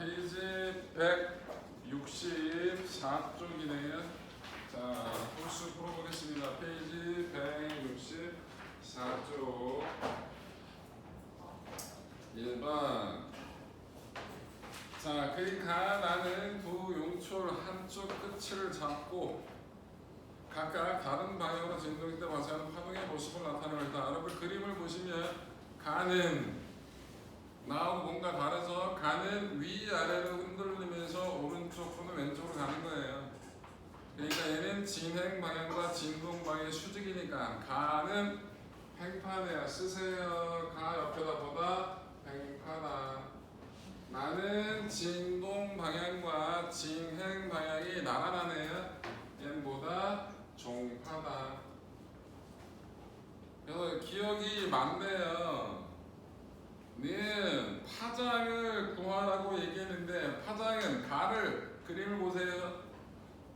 페이지 164쪽이네요. 자, 풀수 풀어보겠습니다. 페이지 164쪽 1번. 자, 그러니까 나는 두 용출 한쪽 끝을 잡고 각각 다른 방향으로 진동일 때 발생하는 파동의 모습을 나타내는 거다. 여러분 그림을 보시면 가는 나하고 뭔가 다르죠. 가는 위아래로 흔들리면서 오른쪽 또는 왼쪽으로 가는 거예요. 그러니까 얘는 진행 방향과 진동 방향의 수직이니까 가는 팽판이야. 쓰세요. 가 옆에다 보다 팽판아. 나는 진동 방향과 진행 방향이 나란하네요. 얘는 뭐다? 종파다. 그래서 기억이 많네요. 는 파장을 구하라고 얘기했는데 파장은 가를 그림을 보세요.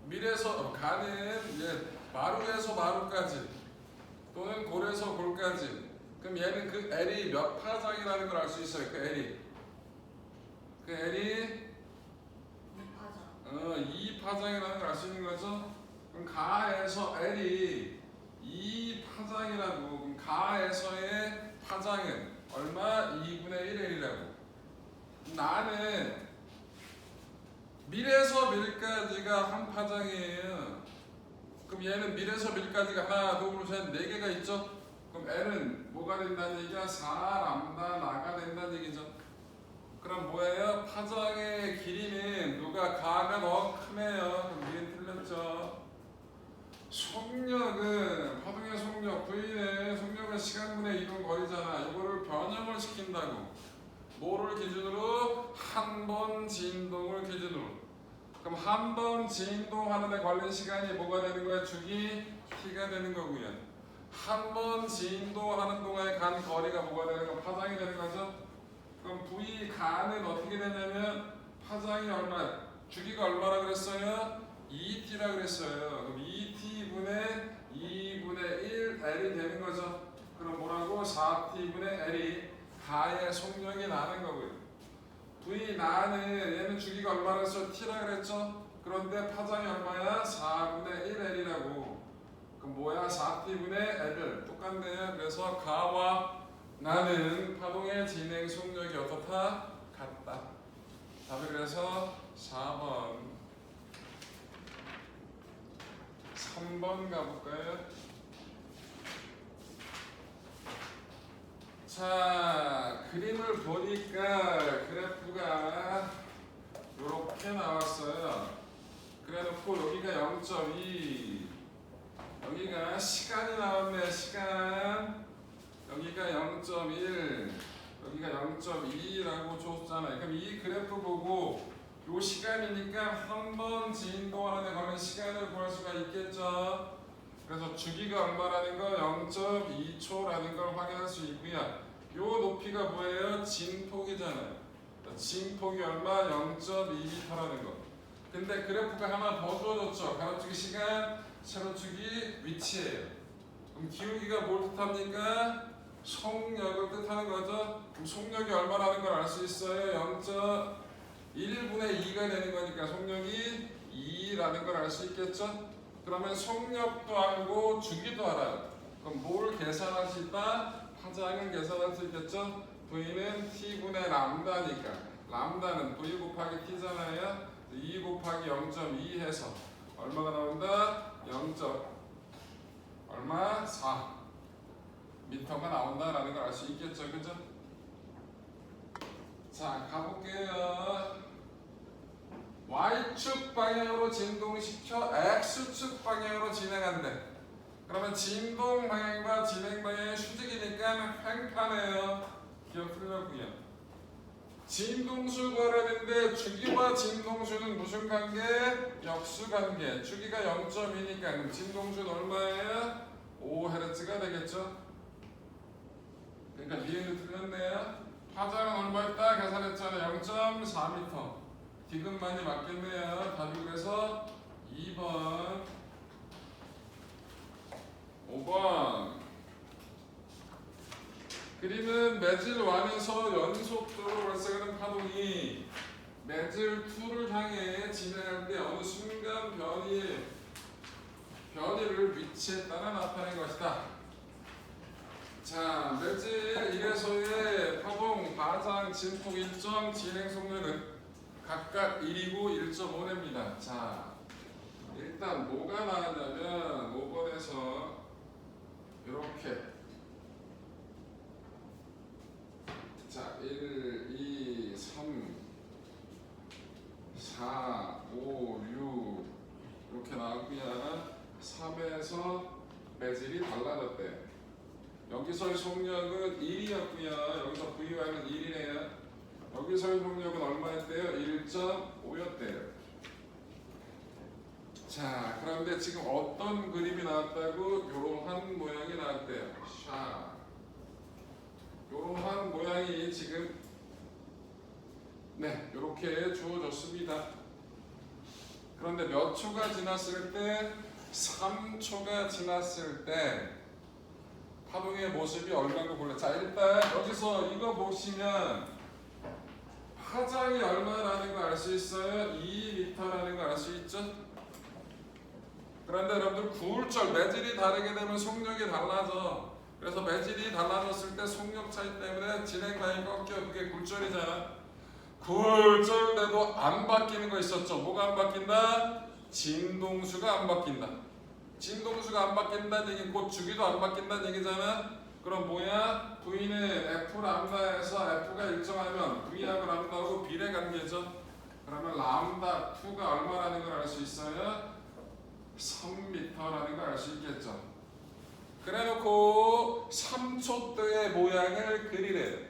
밀에서 가는 마루에서 마루까지 또는 골에서 골까지. 그럼 얘는 그 L이 몇 파장이라는 걸 알 수 있어요. 그 L이 2파장이라는 걸 알 수 있는 거죠. 그럼 가에서 L이 2파장이라고. 그럼 가에서의 파장은 얼마? 2분의 1L이라고. 나는 밀에서 밀까지가 한 파장이에요. 그럼 얘는 밀에서 밀까지가 하나, 둘, 셋, 4개가 있죠. 그럼 L은 뭐가 된다는 얘기야? 4람다 나가 된다는 얘기죠. 그럼 뭐예요? 파장의 길이는 누가 가가 더 크네요. 그럼 밀은 틀렸죠. 속력은 파동의 속력 V는 속력은 시간분의 이동 거리잖아. 이거를 변형을 시킨다고. 뭐를 기준으로? 한 번 진동을 기준으로. 그럼 한 번 진동하는 데 걸린 시간이 뭐가 되는 거야? 주기 T가 되는 거고요. 한 번 진동하는 동안에 간 거리가 뭐가 되는 거? 파장이 되는 거죠. 그럼 V 가는 어떻게 되냐면 파장이 얼마? 주기가 얼마라 그랬어요? 2T라 그랬어요. 그럼 2T분의 2분의 1 L이 되는 거죠. 그럼 뭐라고? 4T분의 L이 가의 속력이 나는 거고요. V 나는 얘는 주기가 얼마라 했어? T라 그랬죠. 그런데 파장이 얼마야? 4분의 1 L이라고. 그럼 뭐야? 4T분의 L을 똑같네요. 그래서 가와 나는 파동의 진행 속력이 어떻다? 같다. 답이 그래서 4번. 3번 가볼까요? 자, 그림을 보니까 그래프가 이렇게 나왔어요. 그래놓고 여기가 0.2, 여기가 시간이 나왔네. 시간. 여기가 0.1, 여기가 0.2라고 줬잖아요. 그럼 이 그래프 보고 요 시간이니까 한 번 진동하는 데 걸린 시간을 구할 수가 있겠죠. 그래서 주기가 얼마라는 거? 0.2초라는 걸 확인할 수 있고요. 요 높이가 뭐예요? 진폭이잖아요. 진폭이 얼마? 0.2m라는 거. 근데 그래프가 하나 더 주어졌죠. 가로축이 시간, 세로축이 위치예요. 그럼 기울기가 뭘 뜻합니까? 속력을 뜻하는 거죠. 그럼 속력이 얼마라는 걸 알 수 있어요. 0.1분의 2가 되는 거니까 속력이 2라는 걸 알 수 있겠죠. 그러면 속력도 알고 주기도 알아요. 그럼 뭘 계산할 수 있다? 파장은 계산할 수 있겠죠. V는 T분의 람다니까 람다는 V 곱하기 T잖아요. 2 곱하기 0.2 해서 얼마가 나온다? 0. 얼마? 4 미터가 나온다라는 걸 알 수 있겠죠. 그죠? 자, 가볼게요. Y축 방향으로 진동시켜 X축 방향으로 진행한대. 그러면 진동 방향과 진행 방향의 수직이니까 횡판해요. 기억 틀렸고요. 진동수 구하려는데 주기와 진동수는 무슨 관계? 역수 관계. 주기가 0.2니까 그럼 진동수는 얼마예요? 5Hz가 되겠죠. 그러니까 니은도 틀렸네요. 파장은 얼마였다? 계산했잖아요. 0.4m. 디귿만이 맞겠네요. 답이 그래서 2번. 5번. 그림은 매질 완에서 연속적으로 발생하는 파동이 매질 2를 향해 진행할 때 어느 순간 변이를 위치에 따라 나타낸 것이다. 자, 매질 1에서의 파동, 과장, 진폭 일정, 진행 속력은 각각 1이고 1.5냅니다. 자, 일단 뭐가 나왔냐면 5번에서 이렇게 자 1, 2, 3, 4, 5, 6 이렇게 나왔고요. 3에서 매질이 달라졌대. 여기서의 속력은 1이었고요. 여기서 Vy는 1이네요. 여기서의 속력은 얼마였대요? 1.5였대요. 자, 그런데 지금 어떤 그림이 나왔다고? 요러한 모양이 나왔대요. 샤. 요러한 모양이 지금 네, 요렇게 주어졌습니다. 그런데 몇 초가 지났을 때 3초가 지났을 때 파동의 모습이 얼마인가 볼래. 자, 일단 여기서 이거 보시면 파장이 얼마라는 거 알 수 있어요? 2m라는 거 알 수 있죠? 그런데 여러분들 구울절 매질이 다르게 되면 속력이 달라져. 그래서 매질이 달라졌을 때 속력 차이 때문에 진행라인 꺾여. 그게 굴절이잖아. 굴절돼도 안 바뀌는 거 있었죠. 뭐가 안 바뀐다? 진동수가 안 바뀐다. 진동수가 안 바뀐다는 얘기, 곧 주기도 안 바뀐다는 얘기잖아. 그럼 뭐야? V는 F 람다에서 F가 일정하면 V하고 람다하고 비례 관계죠. 그러면 람다 2가 얼마라는 걸 알 수 있어요? 3m라는 걸 알 수 있겠죠. 그래놓고 3초 때의 모양을 그리래.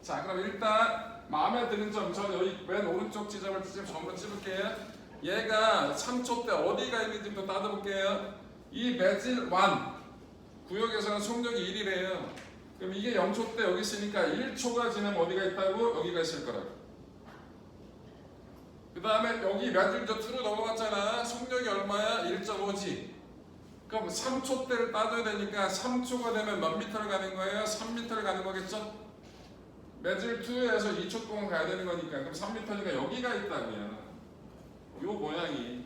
자, 그럼 일단 마음에 드는 점, 저 여기 맨 오른쪽 지점을 전부 찝을게요. 얘가 3초 때 어디가 있는지부터 따져볼게요. 이 매질 1 구역에서는 속력이 1이래요. 그럼 이게 0초 때 여기 있으니까 1초가 지나면 어디가 있다고? 여기가 있을 거라고. 그 다음에 여기 매질 2로 넘어갔잖아. 속력이 얼마야? 1.5지. 그럼 3초 때를 따져야 되니까 3초가 되면 몇 미터를 가는 거예요? 3미터를 가는 거겠죠? 매질 2에서 2초 동안 가야 되는 거니까 그럼 3미터니까 여기가 있다고요. 요 모양이.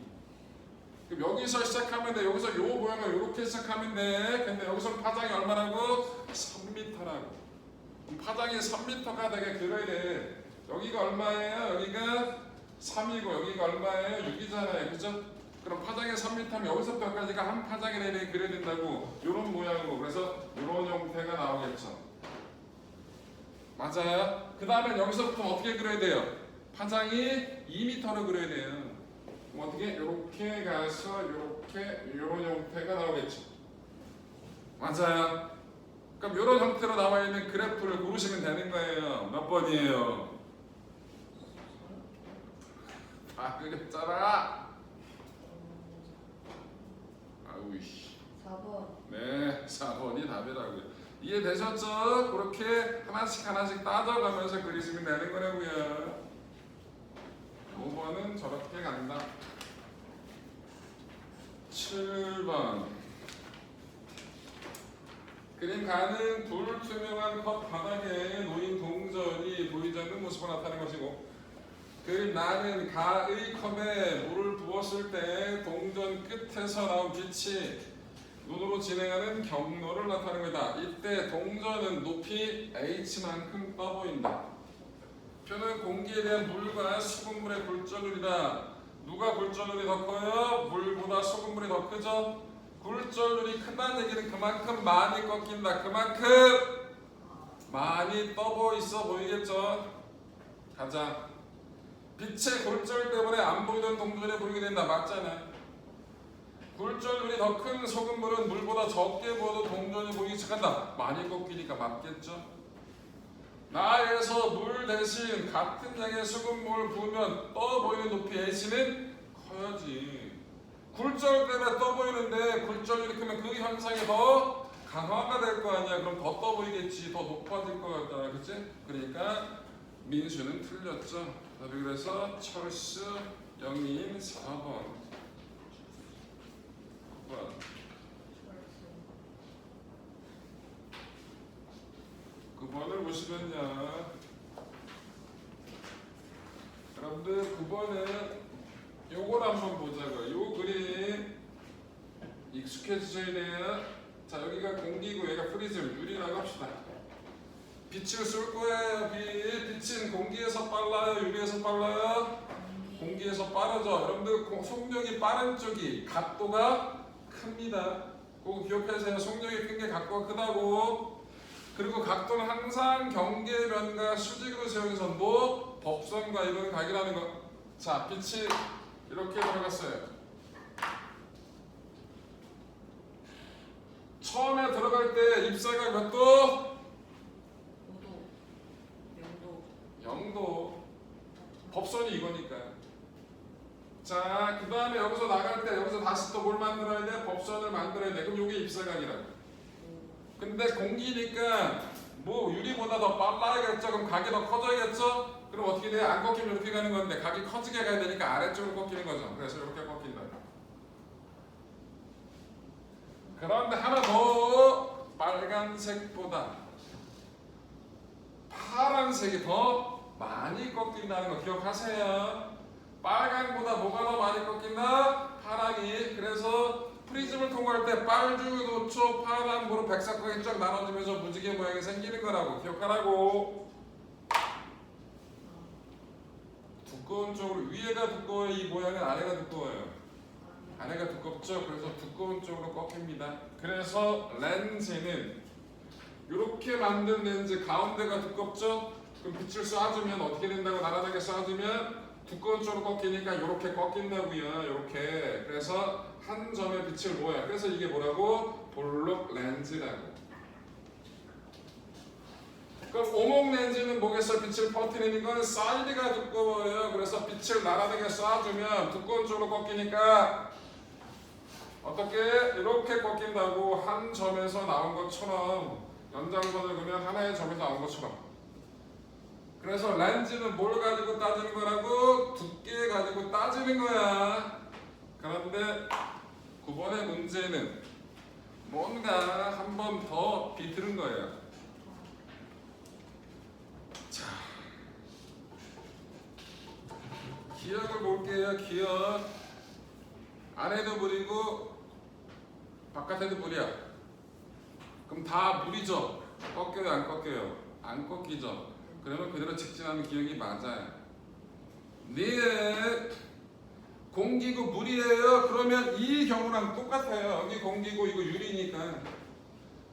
그럼 여기서 시작하면 돼. 여기서 요 모양을 이렇게 시작하면 돼. 근데 여기서 파장이 얼마라고? 3m라고. 그럼 파장이 3m가 되게 그려야 돼. 여기가 얼마예요? 여기가 3이고 여기가 얼마예요? 6이잖아요. 그죠? 그럼 파장이 3m면 여기서부터 여기까지가 한 파장이 되게 그려야 된다고. 요런 모양으로. 그래서 요런 형태가 나오겠죠. 맞아요? 그 다음에 여기서부터 어떻게 그려야 돼요? 파장이 2m로 그려야 돼요. 그럼 어떻게? 요렇게 가서 요렇게 요런 형태가 나오겠죠. 맞아요? 그럼 요런 형태로 나와 있는 그래프를 고르시면 되는 거예요. 몇 번이에요? 다 그렸잖아. 아우이씨. 4번. 네, 4번이 답이라고요. 이해되셨죠? 그렇게 하나씩 따져가면서 그리시면 되는 거라고요. 5번은 저렇게 간다. 7번 그림 가는 불투명한 컵 바닥에 놓인 동전이 보이지 않는 모습으로 나타내는 것이고 그림 나는 가의 컵에 물을 부었을 때 동전 끝에서 나온 빛이 눈으로 진행하는 경로를 나타내는 거다. 이때 동전은 높이 h만큼 떠 보인다. 표는 공기에 대한 물과 수돗물의 굴절률이다. 누가 굴절률이 더 커요? 물보다 수돗물이 더 크죠? 굴절률이 크다는 얘기는 그만큼 많이 꺾인다. 그만큼 많이 떠 있어 보이겠죠? 가자. 빛의 굴절 때문에 안 보이던 동전이 보이게 된다. 맞잖아. 굴절률이 더 큰 소금물은 물보다 적게 부어도 동전이 보이기 시작한다. 많이 꺾이니까 맞겠죠? 나에서 물 대신 같은 양의 수돗물 부으면 떠 보이는 높이 h는 커야지. 굴절 때문에 떠 보이는데 굴절률이 크면 그 현상이 더 강화가 될 거 아니야. 그럼 더 떠 보이겠지. 더 높아질 것 같다. 그치? 그러니까 민수는 틀렸죠. 그래서 철수 영인 4번. 9번을 보시면요. 여러분들 9번은 요걸 한번 보자고요. 요 그림 익숙해지셔야 돼요. 자, 여기가 공기고 얘가 프리즘, 유리라고 합시다. 빛을 쏠 거예요. 빛은 공기에서 빨라요, 유리에서 빨라요? 공기에서 빠르죠. 여러분들 속력이 빠른 쪽이 각도가 큽니다. 그거 기억하세요. 속력이 큰 게 각도가 크다고. 그리고 각도는 항상 경계면과 수직으로 세운 선도 법선과 이거는 각이라는 거. 자, 빛이 이렇게 들어갔어요. 처음에 들어갈 때 입사가 몇 도? 5도, 0도. 법선이 이거니까. 자, 그 다음에 여기서 나갈 때 여기서 다시 또 뭘 만들어야 돼? 법선을 만들어야 돼. 그럼 이게 입사각이라고. 근데 공기니까 뭐 유리보다 더 빨라야겠죠. 그럼 각이 더 커져야겠죠. 그럼 어떻게 돼? 안 꺾이면 이렇게 가는 건데 각이 커지게 가야 되니까 아래쪽으로 꺾이는 거죠. 그래서 이렇게 꺾인다. 그런데 하나 더, 빨간색보다 파란색이 더 많이 꺾인다는 거 기억하세요. 빨간보다 뭐가 더 많이 꺾인다? 파랑이. 그래서 프리즘을 통과할 때 빨주, 노초, 파랑, 보로 백사각이 쫙 나눠지면서 무지개 모양이 생기는 거라고 기억하라고. 두꺼운 쪽으로, 위에가 두꺼워요? 이 모양은 아래가 두꺼워요? 아래가 두껍죠? 그래서 두꺼운 쪽으로 꺾입니다. 그래서 렌즈는 이렇게 만든 렌즈 가운데가 두껍죠? 그럼 빛을 쏴주면 어떻게 된다고? 나란하게 쏴주면 두꺼운 쪽으로 꺾이니까 이렇게 꺾인다고요. 이렇게. 그래서 한 점의 빛을 모아요. 그래서 이게 뭐라고? 볼록 렌즈라고. 그럼 오목 렌즈는 뭐겠어? 빛을 퍼뜨리는 건 사이드가 두꺼워요. 그래서 빛을 나란하게 쏴주면 두꺼운 쪽으로 꺾이니까 어떻게? 이렇게 꺾인다고. 한 점에서 나온 것처럼 연장선을 그으면 하나의 점에서 나온 것처럼. 그래서 렌즈는 뭘 가지고 따지는 거라고? 두께 가지고 따지는 거야. 그런데 9번의 문제는 뭔가 한 번 더 비틀은 거예요. 자, 기억을 볼게요. 기억. 안에도 물이고 바깥에도 물이야. 그럼 다 물이죠. 꺾여요, 안 꺾여요? 안 꺾이죠. 그러면 그대로 직진하는 기억이 맞아요. 네, 공기고 물이에요. 그러면 이 경우랑 똑같아요. 여기 공기고 이거 유리니까.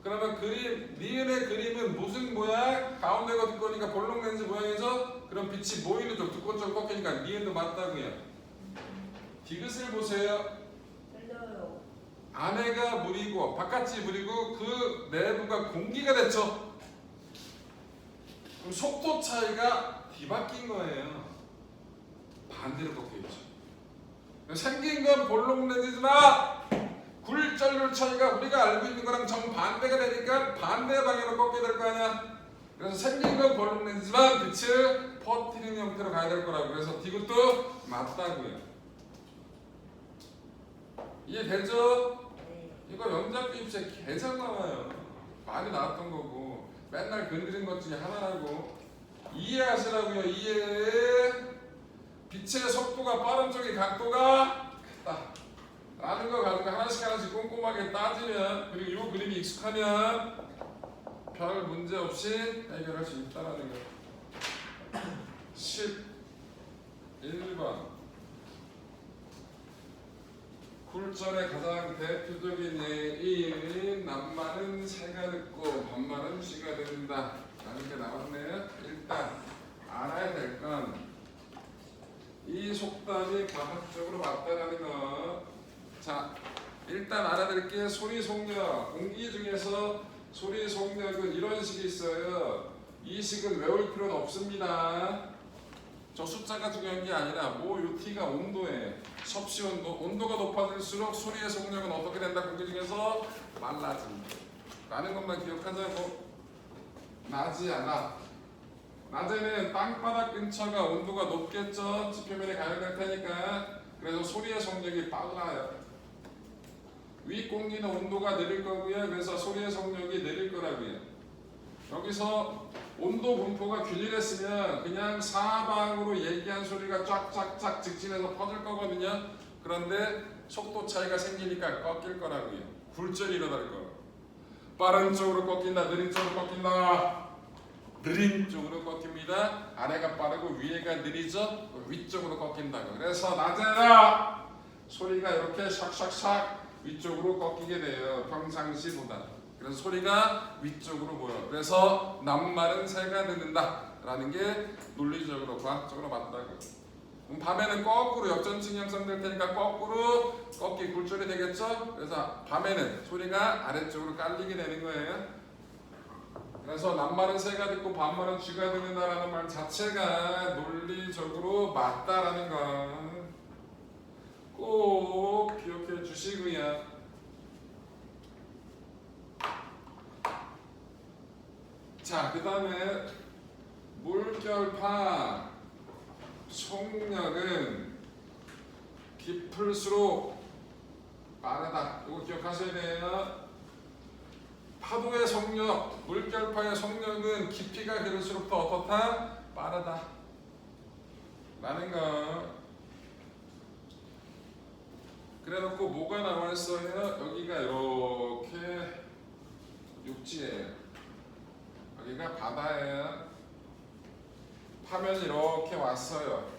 그러면 그림, 니은의 그림은 무슨 모양? 가운데가 두꺼우니까 볼록 렌즈 모양이죠? 그럼 빛이 모이는 쪽, 두꺼운 쪽 꺾이니까 니은도 맞다고요. 디귿을 보세요. 틀려요. 안에가 물이고 바깥이 물이고 그 내부가 공기가 됐죠. 그럼 속도 차이가 뒤바뀐 거예요. 반대로 꺾여있죠. 생긴 건 볼록 렌즈지만 굴절률 차이가 우리가 알고 있는 거랑 정반대가 되니까 반대 방향으로 꺾게 될 거 아니야. 그래서 생긴 건 볼록 렌즈지만 빛을 퍼뜨리는 형태로 가야 될 거라고. 그래서 디귿도 맞다고요. 이해되죠? 네. 이거 영작교 입시에 개잘 나와요. 많이 나왔던 거고 맨날 건드린 것 중에 하나라고. 이해하시라고요. 이해. 빛의 속도가 빠른 쪽이 각도가 크다 라는 거 가지고 하나씩 하나씩 꼼꼼하게 따지면, 그리고 이 그림이 익숙하면 별 문제 없이 해결할 수 있다는 거예요. 11번. 굴절의 가장 대표적인 예인 낱말은 새가 듣고 반말은 쥐가 듣는다 라는 게 나왔네요. 일단 알아야 될 건 이 속담이 과학적으로 맞다라는 거. 자, 일단 알아야 될 게 소리 속력. 공기 중에서 소리 속력은 이런 식이 있어요. 이 식은 외울 필요는 없습니다. 저 숫자가 중요한 게 아니라 요 T가 온도에 섭씨 온도, 온도가 높아질수록 소리의 속력은 어떻게 된다? 공기 중에서 말라진다 라는 것만 기억하자고. 나지 않아. 낮에는 땅바닥 근처가 온도가 높겠죠. 지표면에 가열될 테니까. 그래서 소리의 속력이 빨라요. 위 공기는 온도가 느릴 거고요. 그래서 소리의 속력이 느릴 거라고요. 여기서 온도 분포가 균일했으면 그냥 사방으로 얘기한 소리가 쫙쫙쫙 직진해서 퍼질 거거든요. 그런데 속도 차이가 생기니까 꺾일 거라고요. 굴절이 일어날 거. 빠른 쪽으로 꺾인다, 느린 쪽으로 꺾인다. 느린 쪽으로 꺾입니다. 아래가 빠르고 위에가 느리죠. 위쪽으로 꺾인다고. 그래서 낮에라 소리가 이렇게 샥샥샥 위쪽으로 꺾이게 돼요. 평상시보다. 그래서 소리가 위쪽으로 보여. 그래서 낱말은 새가 듣는다라는 게 논리적으로 과학적으로 맞다고. 밤에는 거꾸로 역전층 형성될 테니까 거꾸로 꺾기 굴절이 되겠죠. 그래서 밤에는 소리가 아래쪽으로 깔리게 되는 거예요. 그래서 낱말은 새가 듣고 밤말은 쥐가 듣는다라는 말 자체가 논리적으로 맞다라는 건 꼭 기억해 주시고요. 자, 그 다음에 물결파 속력은 깊을수록 빠르다. 이거 기억하셔야 돼요. 파도의 속력, 물결파의 속력은 깊이가 길을수록 더 어떻다? 빠르다. 라는 거. 그래놓고 뭐가 나와 있어요? 여기가 이렇게 육지예요. 여기가 바다예요. 파면이 이렇게 왔어요.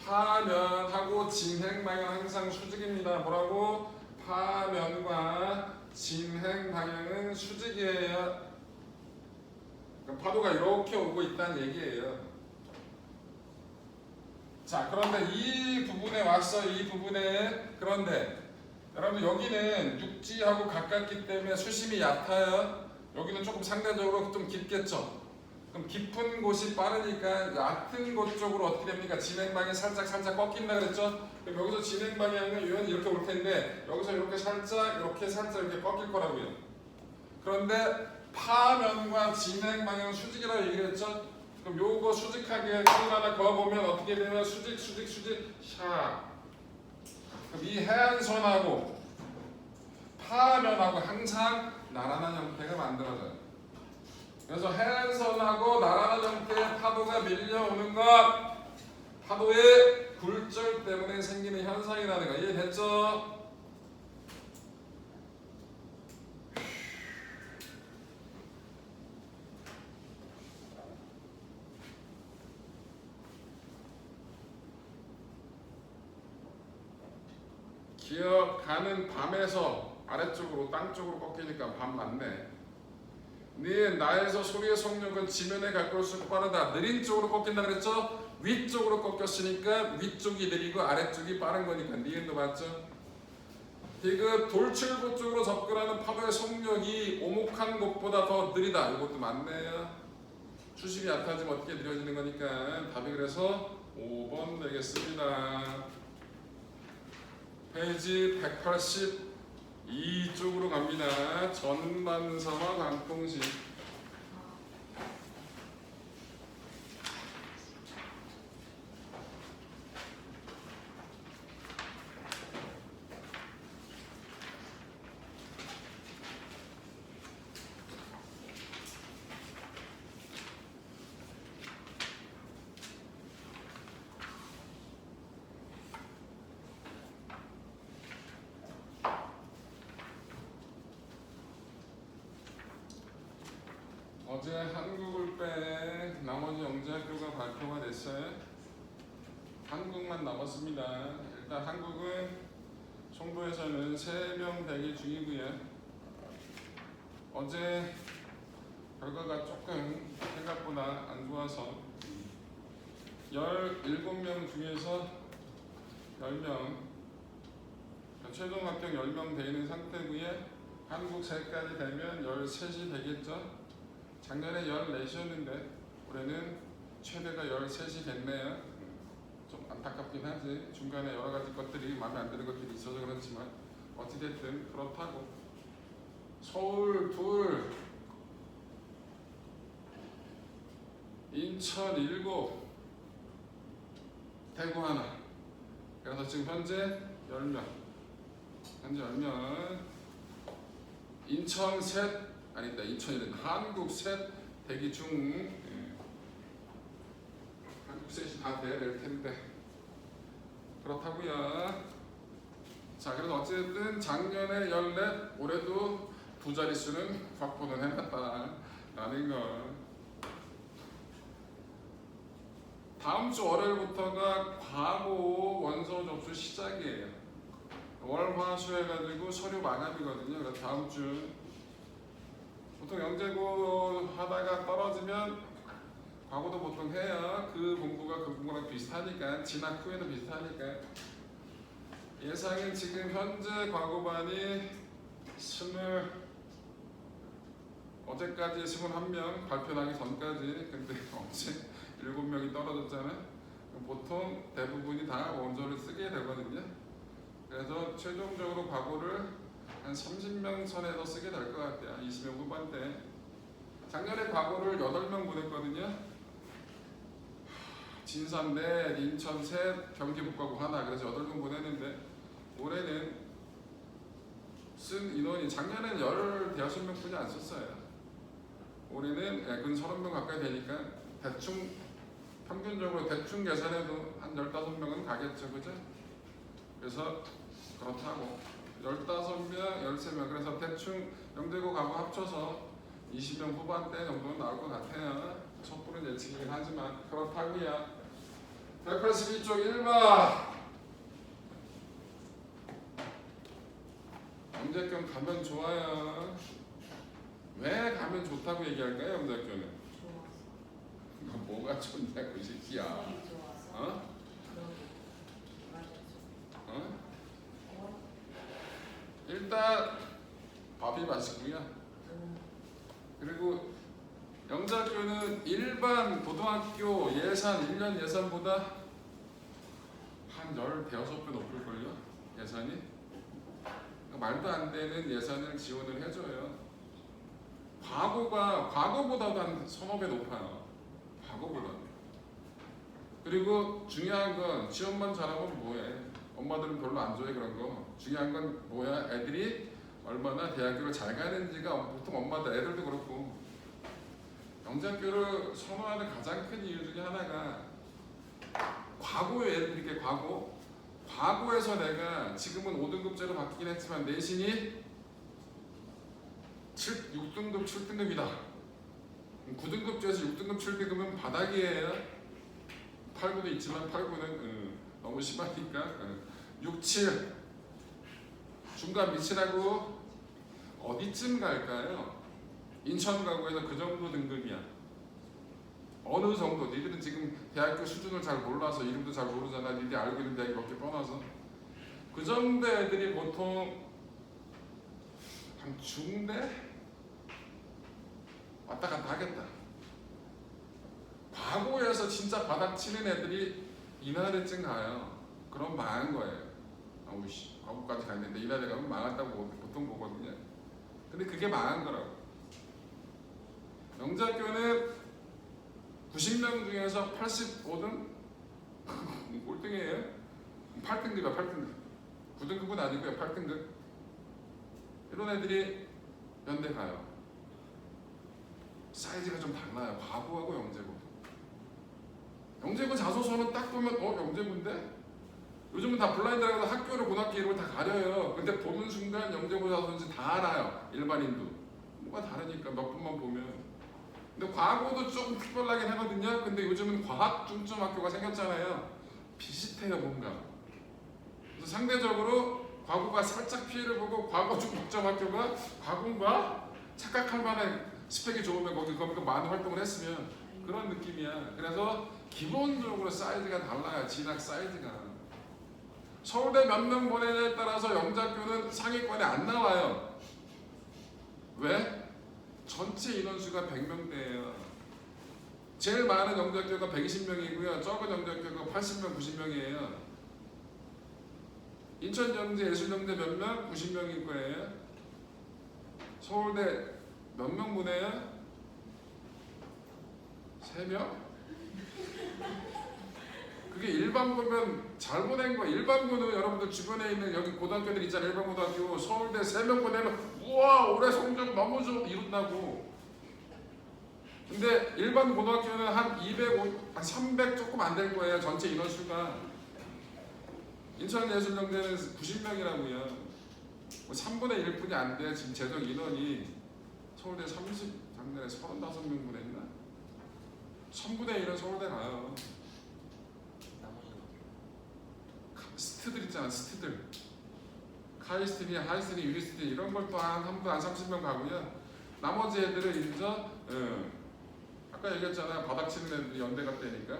파면하고 진행 방향 항상 수직입니다. 뭐라고? 파면과 진행 방향은 수직이에요. 그럼 파도가 이렇게 오고 있다는 얘기예요. 자, 그런데 이 부분에 왔어요. 이 부분에. 그런데 여러분 여기는 육지하고 가깝기 때문에 수심이 얕아요. 여기는 조금 상대적으로 좀 깊겠죠. 그럼 깊은 곳이 빠르니까 얕은 곳 쪽으로 어떻게 됩니까? 진행 방향이 살짝 꺾인다 그랬죠? 그럼 여기서 진행 방향은 이렇게 올 텐데 여기서 이렇게 살짝 이렇게 꺾일 거라고요. 그런데 파면과 진행 방향은 수직이라고 얘기를 했죠? 그럼 요거 수직하게 선 하나 그어보면 어떻게 되면 수직 샥. 그럼 이 해안선하고 파면하고 항상 나란한 형태가 만들어져요. 그래서 해안선하고 나란한 형태의 파도가 밀려오는 것, 파도의 굴절 때문에 생기는 현상이라는 거 이해됐죠? 기어가는 밤에서 아래쪽으로 땅쪽으로 꺾이니까 밤 맞네. 네 나에서 소리의 속력은 지면에 가까울수록 빠르다. 느린 쪽으로 꺾인다 그랬죠? 위쪽으로 꺾였으니까 위쪽이 느리고 아래쪽이 빠른 거니까 니은도 맞죠? 디귿 돌출구 쪽으로 접근하는 파도의 속력이 오목한 곳보다 더 느리다. 이것도 맞네요. 수심이 얕아지면 어떻게 느려지는 거니까 답이 그래서 5번 되겠습니다. 페이지 182쪽으로 갑니다. 전반사와 관통식. 어제 한국을 빼 나머지 영재학교가 발표가 됐어요. 한국만 남았습니다. 일단 한국은 송도에서는 3명 대기 중이고요. 어제 결과가 조금 생각보다 안 좋아서 17명 중에서 10명 최종 합격 10명 되는 상태고요. 한국 3까지 되면 13이 되겠죠. 작년에 14이었는데 올해는 최대가 13이 됐네요. 좀 안타깝긴 하지. 중간에 여러 가지 것들이 마음에 안 드는 것들이 있어서 그렇지만 어찌됐든 그렇다고. 서울 2, 인천 7, 대구 1. 그래서 지금 현재 10명. 인천 셋, 아니다 인천이든 한국 셋 대기 중. 옵셋이 다 돼야 될 텐데 그렇다고요. 자, 그래서 어쨌든 작년에 14, 올해도 두 자릿수는 확보는 해놨다라는 거. 다음 주 월요일부터가 과고 원서 접수 시작이에요. 월, 화, 수 해가지고 서류 마감이거든요. 그래서 다음 주 보통 영재고 하다가 떨어지면 과고도 보통 해요. 그 공부가 그 공부랑 비슷하니까, 진학 후에도 비슷하니까. 예상은 지금 현재 과고반이 어제까지 21명 발표나기 전까지. 근데 어제 7명이 떨어졌잖아요. 보통 대부분이 다 원서를 쓰게 되거든요. 그래서 최종적으로 과고를 한 30명 선에서 쓰게 될 것 같아요. 20명 후반대. 작년에 과고를 8명 보냈거든요. 진산 넷, 인천 셋, 경기 북과고 하나. 그래서 8명 보냈는데 올해는 쓴 인원이 작년에는 16명뿐이 안 썼어요. 올해는 근 30명 가까이 되니까 대충 평균적으로 대충 계산해도 한 15명은 가겠죠, 그죠? 그래서 그렇다고 15명, 13명. 그래서 대충 영재고 과고 합쳐서 20명 후반대 정도는 나올 것 같아요. 섣부른 예측이긴 하지만 그렇다고요. 182쪽 1번. 영재학교는 가면 좋아요. 왜 가면 좋다고 얘기할까요, 영재학교는? 좋아서. 뭐가 좋냐고 이 새끼야. 수학이 좋아서. 어? 어? 일단 밥이 맛있고요. 그리고 영재학교는 일반 고등학교 예산 1년 예산보다 한 15배 높을걸요, 예산이. 말도 안 되는 예산을 지원을 해줘요. 과거보다도 한 3~4배 높아요. 과거보다. 그리고 중요한 건 지원만 잘하면 뭐해. 엄마들은 별로 안 좋아해 그런 거. 중요한 건 뭐야? 애들이 얼마나 대학교를 잘 가는지가 보통 엄마들, 애들도 그렇고. 영재학교를 선호하는 가장 큰 이유 중에 하나가 과거에 애들이 이렇게 과거에서 내가 지금은 5등급제로 바뀌긴 했지만 내신이 6등급, 7등급이다. 9등급제에서 6등급, 7등급은 바닥이에요. 8, 9도 있지만 8, 9는 너무 심하니까 6, 7 중간 밑이라고 어디쯤 갈까요? 인천 가고에서 그 정도 등급이야. 어느 정도? 니들은 지금 대학교 수준을 잘 몰라서 이름도 잘 모르잖아. 니들이 알고 있는 대학이 몇 개 뻔해서. 그 정도 애들이 보통 한 중대? 왔다 갔다 하겠다. 과거에서 진짜 바닥 치는 애들이 이나대쯤 가요. 그럼 망한 거예요. 아우씨, 과거까지 갔는데 이나대 가면 망한다고 보통 보거든요. 근데 그게 망한 거라고. 영재학교는 90명 중에서 85등? 꼴등이에요. 8등급이야, 8등급. 9등급은 아니고요, 8등급. 이런 애들이 연대 가요. 사이즈가 좀 달라요. 과고하고 영재고. 영재고 자소서는 딱 보면 영재고인데? 요즘은 다 블라인드라고 해서 학교를 고등학교 이름을 다 가려요. 근데 보는 순간 영재고 자소서인지 다 알아요. 일반인도. 뭐가 다르니까 몇 분만 보면. 근데 과거도 조금 특별하긴 하거든요. 근데 요즘은 과학 중점 학교가 생겼잖아요. 비슷해요, 뭔가. 그래서 상대적으로 과거가 살짝 피해를 보고 과거 중점 학교가 과거인가 착각할 만한 스펙이 좋으면 거기 많은 활동을 했으면 그런 느낌이야. 그래서 기본적으로 사이즈가 달라요. 진학 사이즈가. 서울대 몇 명 보내냐에 따라서 영재학교는 상위권에 안 나와요. 왜? 전체 인원수가 100명대예요. 제일 많은 영재학교가 120명이고요. 적은 영재학교가 80명, 90명이에요. 인천영재, 예술영재 몇 명? 90명일 거예요. 서울대 몇 명 보내요? 3명? 그게 일반고면 잘 보낸 거야. 일반고는 여러분들 주변에 있는 여기 고등학교들 있잖아요. 일반고등학교 서울대 3명 보내면 우와 올해 성적 너무 좋 이룬다고. 근데 일반 고등학교는 한 300 조금 안 될 거예요. 전체 인원수가. 인천예술영재는 90명이라고요. 뭐 3분의 1뿐이 안 돼. 지금 재정 인원이 서울대 30 작년에 35명 보냈나? 1000분의 1은 서울대 가요. 스트들 있잖아, 스트들. 카이스트니, 하이스트니, 유리스트니 이런 걸 또 한 30명 가고요. 나머지 애들은 이제 아까 얘기했잖아요. 바닥 치는 애들이 연대 갔다니까.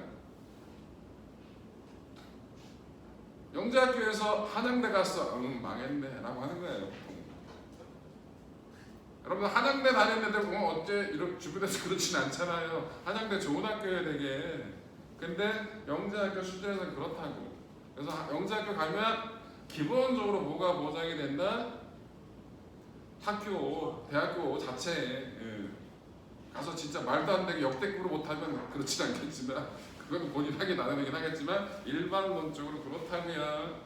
영재학교에서 한양대 갔어. 망했네 라고 하는 거예요. 여러분 한양대 다니는 애들 보면 어째 이런 주변에서 그렇진 않잖아요. 한양대 좋은 학교에 되게. 근데 영재학교 수준에서는 그렇다고. 그래서 영재학교 가면 기본적으로 뭐가 보장이 된다? 학교, 대학교 자체에 가서 진짜 말도 안 되게 역대급으로 못하면 그렇진 않겠지만 그건 본인 하기 나름이긴 하겠지만 일반론적으로 그렇다고요.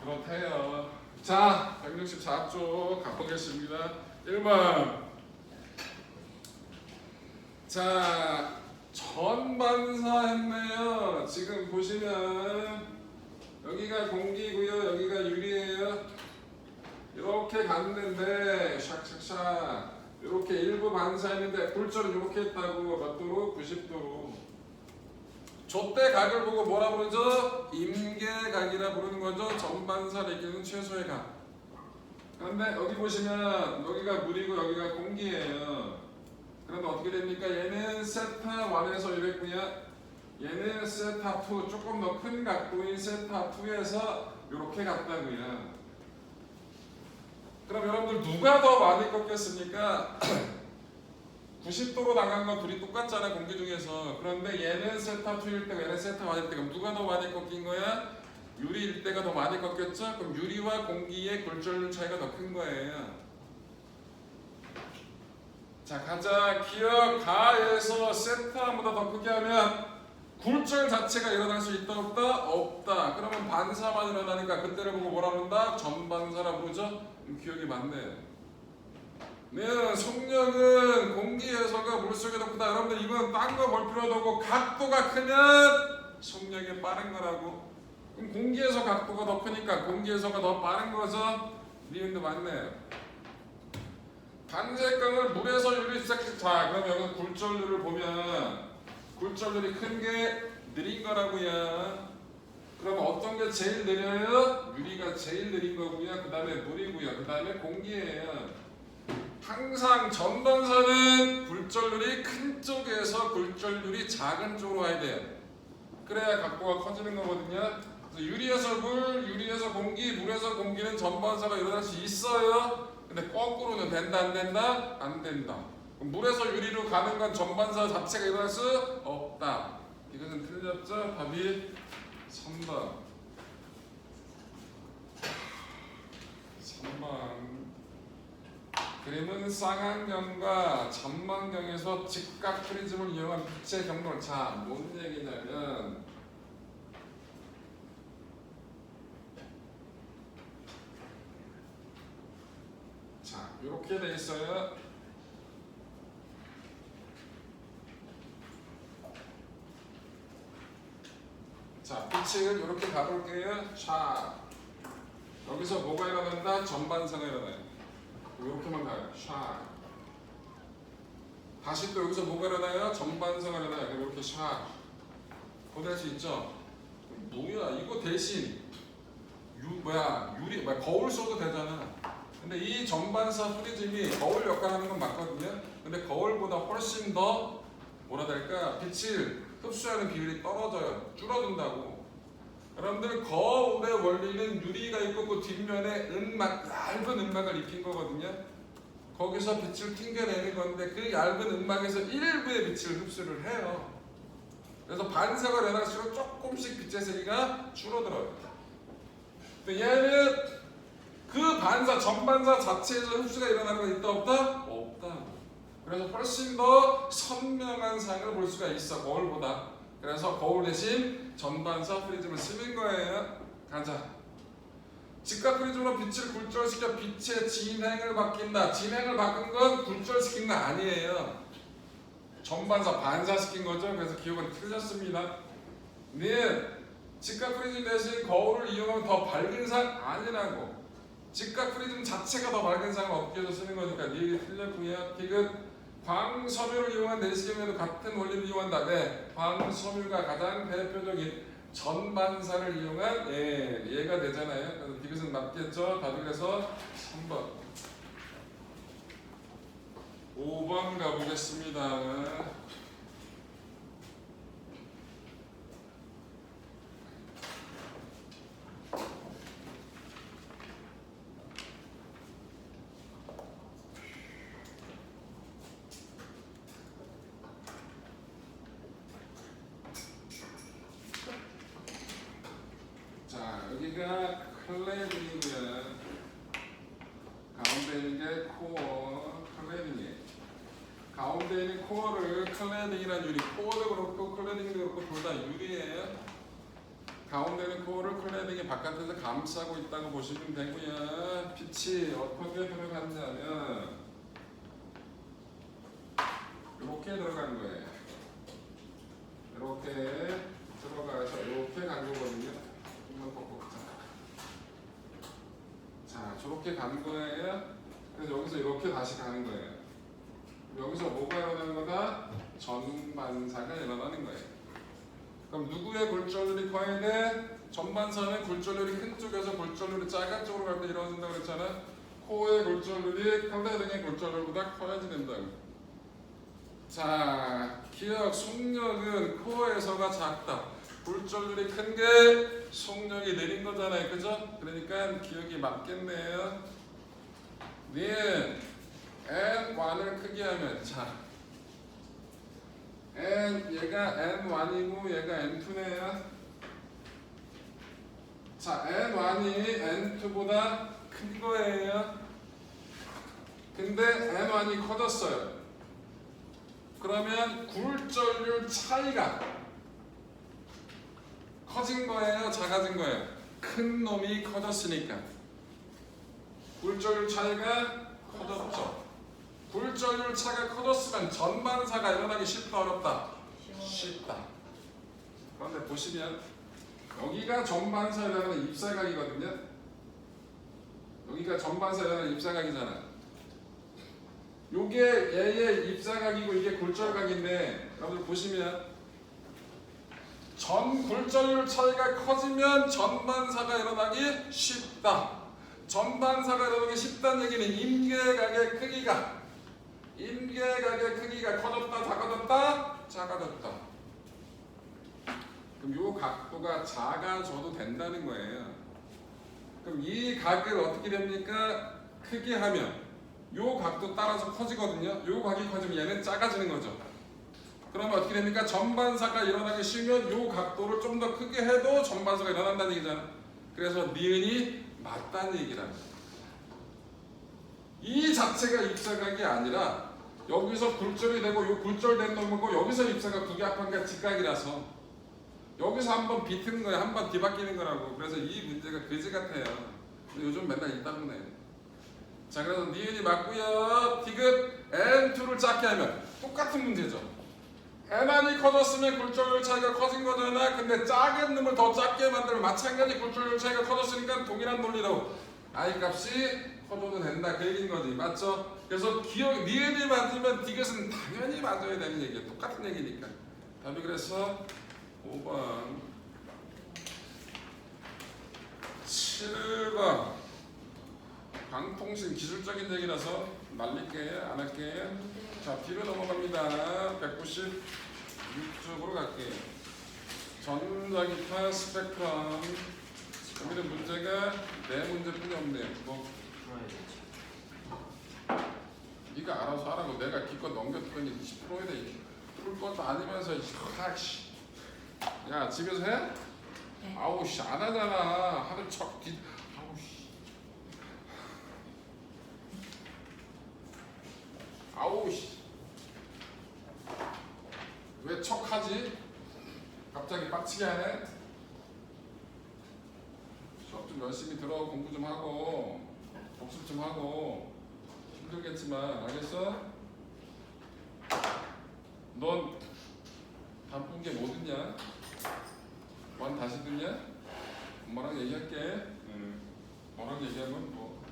그렇대요. 자, 164쪽 가보겠습니다. 1번. 자, 전반사 했네요. 지금 보시면 여기가 공기고요, 여기가 유리예요. 이렇게 갔는데 샥샥샥 이렇게 일부 반사했는데 굴절을 이렇게 했다고. 몇 도로? 90도로. 저때 각을 보고 뭐라 부르죠? 임계각이라 부르는 거죠. 전반사를 이기는 최소의 각. 그런데 여기 보시면 여기가 물이고 여기가 공기예요. 그런데 어떻게 됩니까? 얘는 세타 1에서 이랬고요. 얘는 세타 2, 조금 더 큰 각도인 세타 2에서 이렇게 갔다고요. 그럼 여러분들 누가 더 많이 꺾였습니까? 90도로 나간 건 둘이 똑같잖아, 공기 중에서. 그런데 얘는 세타 2일 때고 얘는 세타 1일 때. 그럼 누가 더 많이 꺾인 거야? 유리일 때가 더 많이 꺾였죠? 그럼 유리와 공기의 굴절률 차이가 더 큰 거예요. 자, 가자. 기억 가에서 세타보다 더 크게 하면 굴절 자체가 일어날 수 있다 없다? 없다. 그러면 반사만 일어나니까 그때를 보고 뭐라 그런다? 전반사라 부르죠? 기억이 맞네요. 네, 속력은 공기에서가 물속에 더 크다. 여러분들 이건 딴 거 볼 필요도 없고 각도가 크면 속력이 빠른 거라고. 그럼 공기에서 각도가 더 크니까 공기에서가 더 빠른 거죠? 니은도 맞네요. 반색광을 물에서 유리 시작. 자, 그럼 여기 굴절률을 보면 굴절률이 큰 게 느린 거라고요. 그럼 어떤 게 제일 느려요? 유리가 제일 느린 거고요. 그 다음에 물이고요. 그 다음에 공기예요. 항상 전반사는 굴절률이 큰 쪽에서 굴절률이 작은 쪽으로 와야 돼요. 그래야 각도가 커지는 거거든요. 그래서 유리에서 물, 유리에서 공기, 물에서 공기는 전반사가 일어날 수 있어요. 근데 거꾸로는 된다 안 된다? 안 된다. 물에서 유리로 가는 건 전반사 자체가 일어날 수 없다. 이것은 틀렸죠? 답이 3번. 3번. 그림은 쌍안경과 점망경에서 직각 프리즘을 이용한 빛의 경로를. 자, 뭔 얘기냐면 자, 이렇게 돼 있어요. 자, 빛을 이렇게 가볼게요. 자, 여기서 뭐가 일어난다? 전반사가 일어나요. 이렇게만 가요. 샤. 다시 또 여기서 뭐가 일어나요? 전반사가 일어나요. 그럼 이렇게 샤. 보낼 수 있죠? 뭐야? 이거 대신 유리 거울 써도 되잖아. 근데 이 전반사 프리즘이 거울 역할하는 건 맞거든요. 근데 거울보다 훨씬 더 뭐라 될까? 빛을 흡수하는 비율이 떨어져요. 줄어든다고. 여러분들 거울의 원리는 유리가 있고 그 뒷면에 은막, 얇은 은막을 입힌 거거든요. 거기서 빛을 튕겨내는 건데 그 얇은 은막에서 일부의 빛을 흡수를 해요. 그래서 반사가 일어날수록 조금씩 빛의 세기가 줄어들어요. 근데 얘는 그 반사, 전반사 자체에서 흡수가 일어나는 건 있다 없다? 없다. 그래서 훨씬 더 선명한 상을 볼 수가 있어, 거울보다. 그래서 거울 대신 전반사 프리즘을 쓰는 거예요. 가자. 직각 프리즘으로 빛을 굴절시켜 빛의 진행을 바뀐다. 진행을 바꾼 건 굴절시킨 거 아니에요. 전반사 반사시킨 거죠. 그래서 기억은 틀렸습니다. 네, 직각 프리즘 대신 거울을 이용하면 더 밝은 상 아니라고. 직각 프리즘 자체가 더 밝은 상을 얻기 위해서 쓰는 거니까 니엘이 틀렸고요. 디귿 광섬유를 이용한 내시경에도 같은 원리를 이용한다. 네, 광섬유가 가장 대표적인 전반사를 이용한 얘가 되잖아요. 그래서 디귿은 맞겠죠. 답이 그래서 3번. 5번 가보겠습니다. 자, 여기가 클레딩이고요. 가운데 있는 게 코어, 클레딩이에요. 가운데 있는 코어를 클레딩이라는 유리, 코어도 그렇고 클레딩도 그렇고 둘 다 유리예요. 가운데 있는 코어를 클레딩이 바깥에서 감싸고 있다고 보시면 되고요. 빛이 어떻게 들어갔냐면 이렇게 들어간 거예요. 이렇게 들어가서 이렇게 간 거거든요. 한번 꺾자. 자, 저렇게 간 거예요. 그래서 여기서 이렇게 다시 가는 거예요. 여기서 뭐가 일어나는 거다? 전반사가 일어나는 거예요. 그럼 누구의 굴절률이 커야 돼? 전반사는 굴절률이 큰 쪽에서 굴절률이 작은 쪽으로 갈 때 이루어진다고 그랬잖아. 코어의 굴절률이 클레딩의 굴절률보다 커야지 된다고. 자, 기억 속력은 코어에서가 작다. 굴절률이 큰 게 속력이 느린 거잖아요. 그죠? 그러니까 기억이 맞겠네요. 네, N1을 크게 하면 자, 얘가 N1이고 얘가 N2네요. 자, N1이 N2보다 큰 거예요. 근데 N1이 커졌어요. 그러면 굴절률 차이가 커진 거예요? 작아진 거예요? 큰 놈이 커졌으니까 굴절률 차이가 커졌죠. 굴절률 차가 커졌으면 전반사가 일어나기 쉽다 어렵다? 쉽다. 그런데 보시면 여기가 전반사 일어나는 입사각이거든요. 여기가 전반사 일어나는 입사각이잖아. 요게 얘의 입사각이고 이게 굴절각인데 여러분들 보시면 전 굴절률 차이가 커지면 전반사가 일어나기 쉽다. 전반사가 일어나기 쉽다는 얘기는 임계각의 크기가 커졌다 작아졌다? 작아졌다. 그럼 요 각도가 작아져도 된다는 거예요. 그럼 이 각을 어떻게 됩니까? 크게 하면 요 각도 따라서 커지거든요. 요 각이 커지면 얘는 작아지는 거죠. 그러면 어떻게 됩니까? 전반사가 일어나기 쉬우면 요 각도를 좀 더 크게 해도 전반사가 일어난다는 얘기잖아. 그래서 니은이 맞다는 얘기라는 거야. 이 자체가 입사각이 아니라 여기서 굴절이 되고 요 굴절된 놈이고 여기서 입사각 두 개 합한 게 직각이라서 여기서 한번 비트는 거야. 한번 뒤바뀌는 거라고. 그래서 이 문제가 그지 같아요. 근데 요즘 맨날 이 때문에. 자, 그래서 니은이 맞고요. 디귿 N2를 작게 하면 똑같은 문제죠. N1이 커졌으면 굴절률 차이가 커진 거잖아. 근데 작은 놈을 더 작게 만들면 마찬가지 굴절률 차이가 커졌으니까 동일한 논리로 I 값이 커져도 된다. 그 얘기인 거지. 맞죠? 그래서 기억 니은이 맞으면 디귿은 당연히 맞아야 되는 얘기야. 똑같은 얘기니까. 답이 그래서 5번 7번 방통신 기술적인 얘기라서 날릴게요. 안 할게요. 자, 뒤로 넘어갑니다. 196쪽으로 갈게요. 전자기파 스펙트럼. 여기는 문제가 4문제뿐이 없네요. 뭐 네가 알아서 하라고. 내가 기껏 넘겼더니 10%에 대해 풀 것도 아니면서 야, 집에서 해? 네. 아우 씨, 안 하잖아. 하는 척 아우 씨. 아우 씨. 왜 척하지? 갑자기 빡치게 하네? 수업 좀 좀 열심히 들어 공부 좀 하고 복습 좀 하고 힘들겠지만 알겠어? 넌 단풍 게 뭐 듣냐? 완 다시 듣냐? 엄마랑 얘기할게. 엄마랑 얘기하면 뭐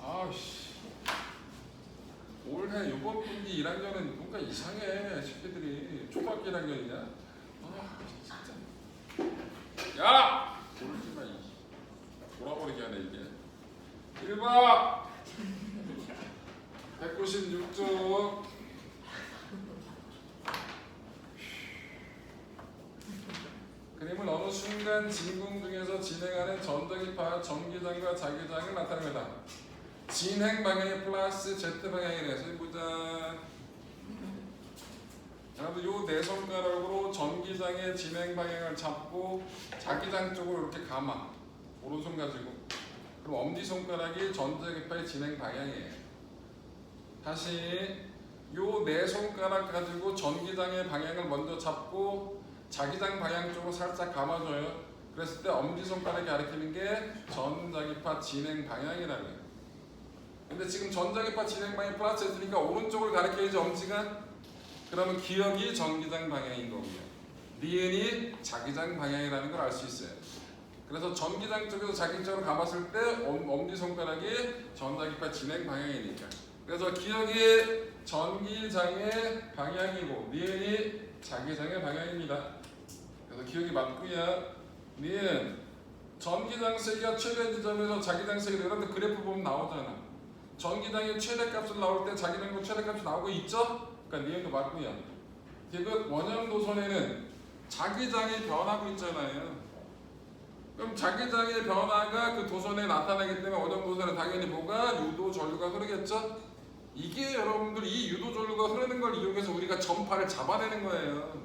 아우씨 올해 이번 분기 1학년은 뭔가 이상해. 새끼들이 초등학교 1학년이냐? 아 진짜 야! 돌지마 이 돌아버리게 하네 이게. 1번 196쪽 그림은 어느 순간 진공 중에서 진행하는 전자기파 전기장과 자기장을 나타내는 거다. 진행 방향이 플러스 Z 방향이래서 보자. 여러분 요 네 손가락으로 전기장의 진행 방향을 잡고 자기장 쪽으로 이렇게 감아. 오른손 가지고. 그럼 엄지 손가락이 전자기파의 진행 방향이에요. 다시 요 네 손가락 가지고 전기장의 방향을 먼저 잡고 자기장 방향 쪽으로 살짝 감아줘요. 그랬을 때 엄지손가락이 가리키는 게 전자기파 진행 방향이라는 거예요. 근데 지금 전자기파 진행 방향이 플러스 했으니까 오른쪽을 가리켜야지 엄지가. 그러면 기억이 전기장 방향인 거고요. 니은이 자기장 방향이라는 걸 알 수 있어요. 그래서 전기장 쪽에서 자기장으로 감았을 때 엄지손가락이 전자기파 진행 방향이니까. 그래서 기억이 전기장의 방향이고 니은이 자기장의 방향입니다. 그래서 기억이 맞고요. 니은 전기장 세기가 최대 지점에서 자기장 세기를 여러분들 그래프 보면 나오잖아. 전기장의 최대값을 나올 때 자기장도 최대값이 나오고 있죠? 그러니까 니은도 맞고요. 디귿 원형 도선에는 자기장이 변하고 있잖아요. 그럼 자기장의 변화가 그 도선에 나타나기 때문에 원형 도선은 당연히 뭐가 유도 전류가 흐르겠죠? 이게 여러분들 이 유도 전류가 흐르는 걸 이용해서 우리가 전파를 잡아내는 거예요.